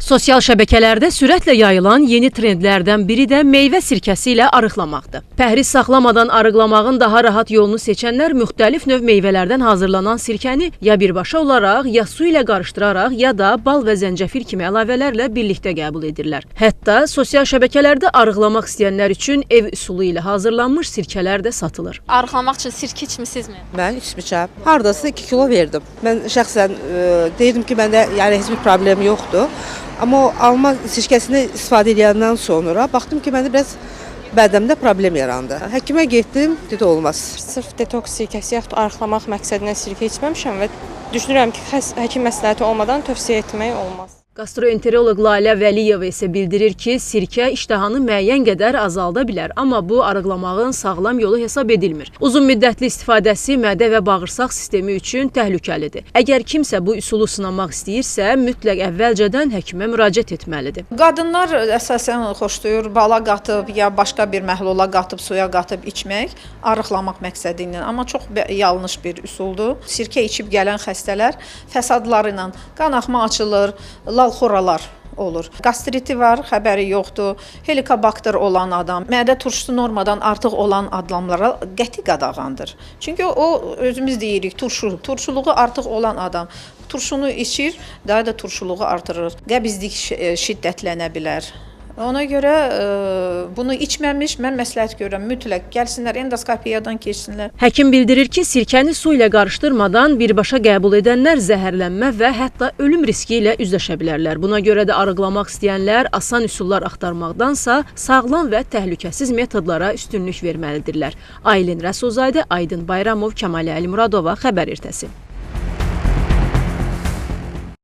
Sosial şəbəkələrdə sürətlə yayılan yeni trendlərdən biri də meyvə sirkəsi ilə arıqlamaqdır. Pəhriz saxlamadan arıqlamağın daha rahat yolunu seçənlər müxtəlif növ meyvələrdən hazırlanan sirkəni ya birbaşa olaraq, ya su ilə qarışdıraraq, ya da bal və zəncəfil kimi əlavələrlə birlikdə qəbul edirlər. Hətta sosial şəbəkələrdə arıqlamaq istəyənlər üçün ev üsulu ilə hazırlanmış sirkələr də satılır. Arıqlamaq üçün sirkə içmisinizmi? Mən içmişəm. Hardasa 2 kilo verdim. Mən şəxsən deyirdim ki, məndə heç bir problem yoxdur. Amma o alma sirkəsini istifadə edəndən sonra baxdım ki, məndə biraz bədənimdə problem yarandı. Həkimə getdim, dedi olmaz. Sırf detoks sirkəsi yaxud arıqlamaq məqsədinə sirkə içməmişəm və düşünürəm ki, həkim məsləhəti olmadan tövsiyə etmək olmaz. Gastroenteroloq Lalə Vəliyeva isə bildirir ki, sirkə iştahanı müəyyən qədər azalda bilər, amma bu arıqlamağın sağlam yolu hesab edilmir. Uzun müddətli istifadəsi mədə və bağırsaq sistemi üçün təhlükəlidir. Əgər kimsə bu üsulu sınamaq istəyirsə, mütləq əvvəlcədən həkimə müraciət etməlidir. Qadınlar əsasən xoşlayır bala qatıb ya başqa bir məhlula qatıb, suya qatıb içmək, arıqlamaq məqsədi ilə. Amma çox yanlış bir üsuldur. Sirkə içib gələn xəstələr fəsadları ilə qanaxma açılır, lalxoralar olur. Qastriti var, xəbəri yoxdur. Helikobakter olan adam, mədə turşusu normadan artıq olan adamlara qəti qadağandır. Çünki o özümüz deyirik turşuluğu artıq olan adam turşunu içir, daha da turşuluğu artırır. Qəbizlik şiddətlənə bilər. Ona görə bunu içməmiş, mən məsləhət görürəm, mütləq gəlsinlər, endoskopiyadan keçsinlər. Həkim bildirir ki, sirkəni su ilə qarışdırmadan birbaşa qəbul edənlər zəhərlənmə və hətta ölüm riski ilə üzləşə bilərlər. Buna görə də arıqlamaq istəyənlər asan üsullar axtarmaqdansa sağlam və təhlükəsiz metodlara üstünlük verməlidirlər. Aylin Rəsulzadə, Aydın Bayramov, Kəmalə Əlimuradova, Xəbər ertəsi.